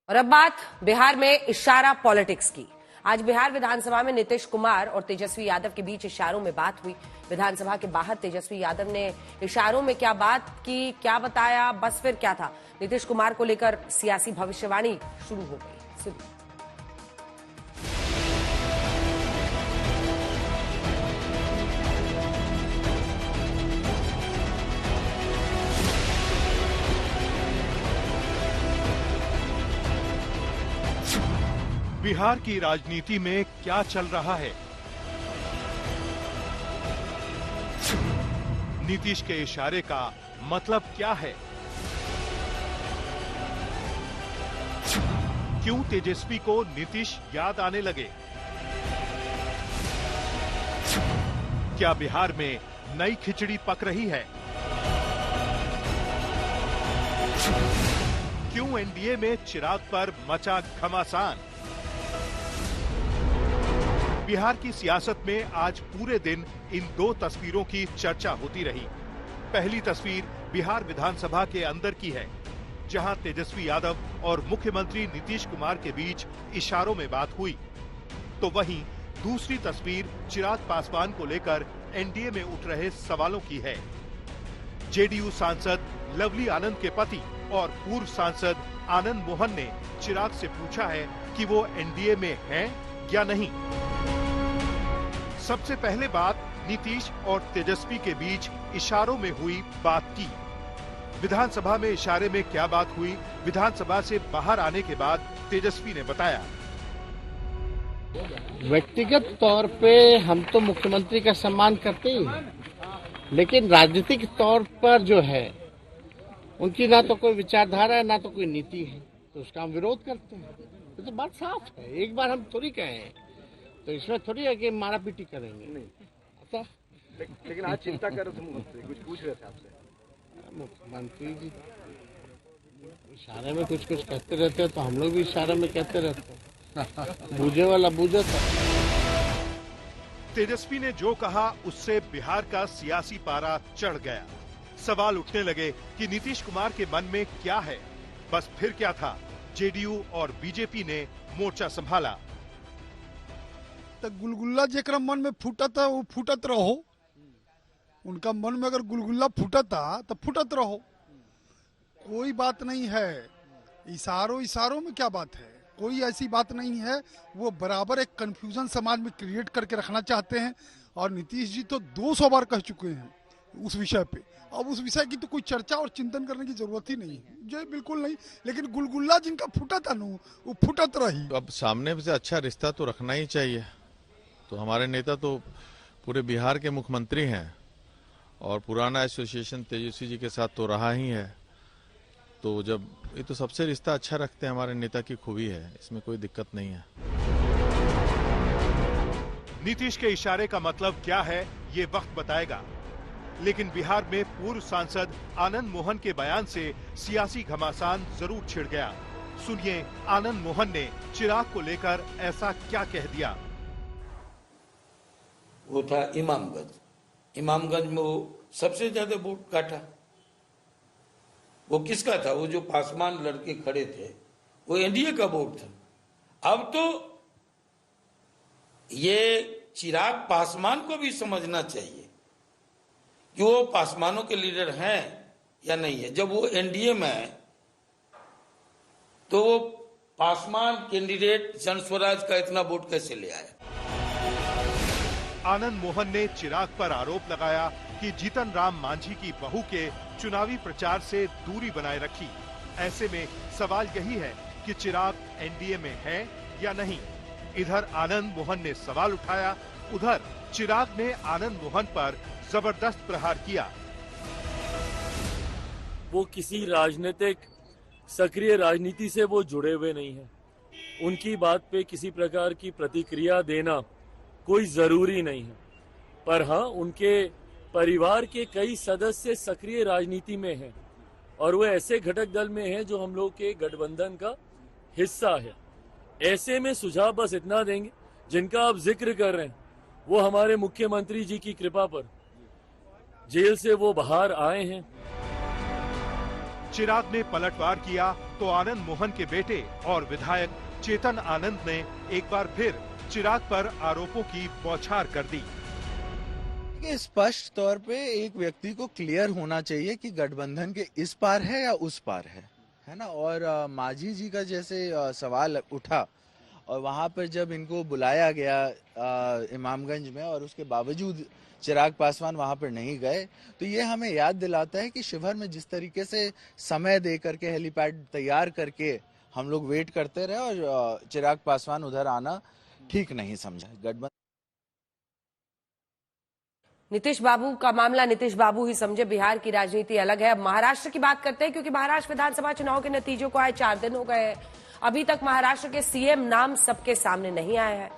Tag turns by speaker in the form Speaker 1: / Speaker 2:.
Speaker 1: और अब बात बिहार में इशारा पॉलिटिक्स की। आज बिहार विधानसभा में नीतीश कुमार और तेजस्वी यादव के बीच इशारों में बात हुई। विधानसभा के बाहर तेजस्वी यादव ने इशारों में क्या बात की, क्या बताया, बस फिर क्या था। नीतीश कुमार को लेकर सियासी भविष्यवाणी शुरू हो गई। सुनिए।
Speaker 2: बिहार की राजनीति में क्या चल रहा है? नीतीश के इशारे का मतलब क्या है? क्यों तेजस्वी को नीतीश याद आने लगे? क्या बिहार में नई खिचड़ी पक रही है? क्यों एनडीए में चिराग पर मचा घमासान? बिहार की सियासत में आज पूरे दिन इन दो तस्वीरों की चर्चा होती रही। पहली तस्वीर बिहार विधानसभा के अंदर की है, जहां तेजस्वी यादव और मुख्यमंत्री नीतीश कुमार के बीच इशारों में बात हुई। तो वहीं दूसरी तस्वीर चिराग पासवान को लेकर एनडीए में उठ रहे सवालों की है। जेडीयू सांसद लवली आनंद के पति और पूर्व सांसद आनंद मोहन ने चिराग से पूछा है कि वो एनडीए में हैं या नहीं। सबसे पहले बात नीतीश और तेजस्वी के बीच इशारों में हुई बात की। विधानसभा में इशारे में क्या बात हुई, विधानसभा से बाहर आने के बाद तेजस्वी ने बताया।
Speaker 3: व्यक्तिगत तौर पे हम तो मुख्यमंत्री का सम्मान करते ही हैं, लेकिन राजनीतिक तौर पर जो है उनकी ना तो कोई विचारधारा है ना तो कोई नीति है, तो उसका हम विरोध करते हैं। ये तो बात साफ है। एक बार हम थोड़ी कहे हैं, तो इसमें थोड़ी है कि मारा पीटी करेंगे। नहीं अच्छा,
Speaker 4: लेकिन आज चिंता कर रहे थे मुख्यमंत्री, कुछ पूछ रहे थे आपसे।
Speaker 3: मुख्यमंत्री जी इशारे में कुछ कहते रहते हैं, तो हम लोग भी इशारे में कहते रहते हैं। बूझे वाला बूझे था।
Speaker 2: तेजस्वी ने जो कहा उससे बिहार का सियासी पारा चढ़ गया। सवाल उठने लगे कि नीतीश कुमार के मन में क्या है। बस फिर क्या था, जेडीयू और बीजेपी ने मोर्चा संभाला।
Speaker 5: तो गुलगुल्ला जेकरा मन में फूटत है वो फूटत रहो। उनका मन में अगर गुलगुल्ला फूटता तो फूटत रहो, कोई बात नहीं है। इशारों में क्या बात है, कोई ऐसी बात नहीं है। वो बराबर एक कंफ्यूजन समाज में क्रिएट करके रखना चाहते हैं। और नीतीश जी तो 200 बार कह चुके हैं उस विषय पे। अब उस विषय की तो कोई चर्चा और चिंतन करने की जरूरत ही नहीं है, जो बिल्कुल नहीं। लेकिन गुलगुल्ला जिनका फूटा था न, वो फूटत रही।
Speaker 6: अब सामने से अच्छा रिश्ता तो रखना ही चाहिए। तो हमारे नेता तो पूरे बिहार के मुख्यमंत्री हैं और पुराना एसोसिएशन तेजस्वी जी के साथ तो रहा ही है। तो जब ये तो सबसे रिश्ता अच्छा रखते हैं, हमारे नेता की खूबी है, इसमें कोई दिक्कत नहीं है।
Speaker 2: नीतीश के इशारे का मतलब क्या है ये वक्त बताएगा। लेकिन बिहार में पूर्व सांसद आनंद मोहन के बयान से सियासी घमासान जरूर छिड़ गया। सुनिए, आनंद मोहन ने चिराग को लेकर ऐसा क्या कह दिया।
Speaker 7: वो था इमामगंज में वो सबसे ज्यादा वोट काटा। वो किसका था? वो जो पासवान लड़के खड़े थे, वो एनडीए का वोट था। अब तो ये चिराग पासवान को भी समझना चाहिए कि वो पासवानों के लीडर हैं या नहीं है। जब वो एनडीए में है तो वो पासवान कैंडिडेट जन स्वराज का इतना वोट कैसे ले आया?
Speaker 2: आनंद मोहन ने चिराग पर आरोप लगाया कि जीतन राम मांझी की बहू के चुनावी प्रचार से दूरी बनाए रखी। ऐसे में सवाल यही है कि चिराग एनडीए में है या नहीं। इधर आनंद मोहन ने सवाल उठाया, उधर चिराग ने आनंद मोहन पर जबरदस्त प्रहार किया।
Speaker 8: वो किसी राजनीतिक सक्रिय राजनीति से वो जुड़े हुए नहीं हैं। उनकी बात पे किसी प्रकार की प्रतिक्रिया देना कोई जरूरी नहीं है। पर हाँ, उनके परिवार के कई सदस्य सक्रिय राजनीति में हैं और वो ऐसे घटक दल में हैं जो हम लोग के गठबंधन का हिस्सा है। ऐसे में सुझाव बस इतना देंगे, जिनका आप जिक्र कर रहे हैं वो हमारे मुख्यमंत्री जी की कृपा पर जेल से वो बाहर आए हैं।
Speaker 2: चिराग ने पलटवार किया तो आनंद मोहन के बेटे और विधायक चेतन आनंद ने एक बार फिर चिराग पर आरोपों की बौछार कर दी।
Speaker 9: कि स्पष्ट तौर पे एक व्यक्ति को क्लियर होना चाहिए कि गठबंधन के इस पार है या उस पार है ना। और मांझी जी का जैसे सवाल उठा और वहां पर जब इनको बुलाया गया इमामगंज में और उसके बावजूद चिराग पासवान वहां पर नहीं गए, तो ये हमें याद दिलाता है कि शिवहर में जिस तरीके से समय दे करके हेलीपैड तैयार करके हम लोग वेट करते रहे और चिराग पासवान उधर आना ठीक नहीं समझा। गठबंधन
Speaker 1: नीतीश बाबू का मामला नीतीश बाबू ही समझे, बिहार की राजनीति अलग है। अब महाराष्ट्र की बात करते हैं, क्योंकि महाराष्ट्र विधानसभा चुनाव के नतीजों को आए 4 दिन हो गए हैं। अभी तक महाराष्ट्र के सीएम नाम सबके सामने नहीं आए हैं।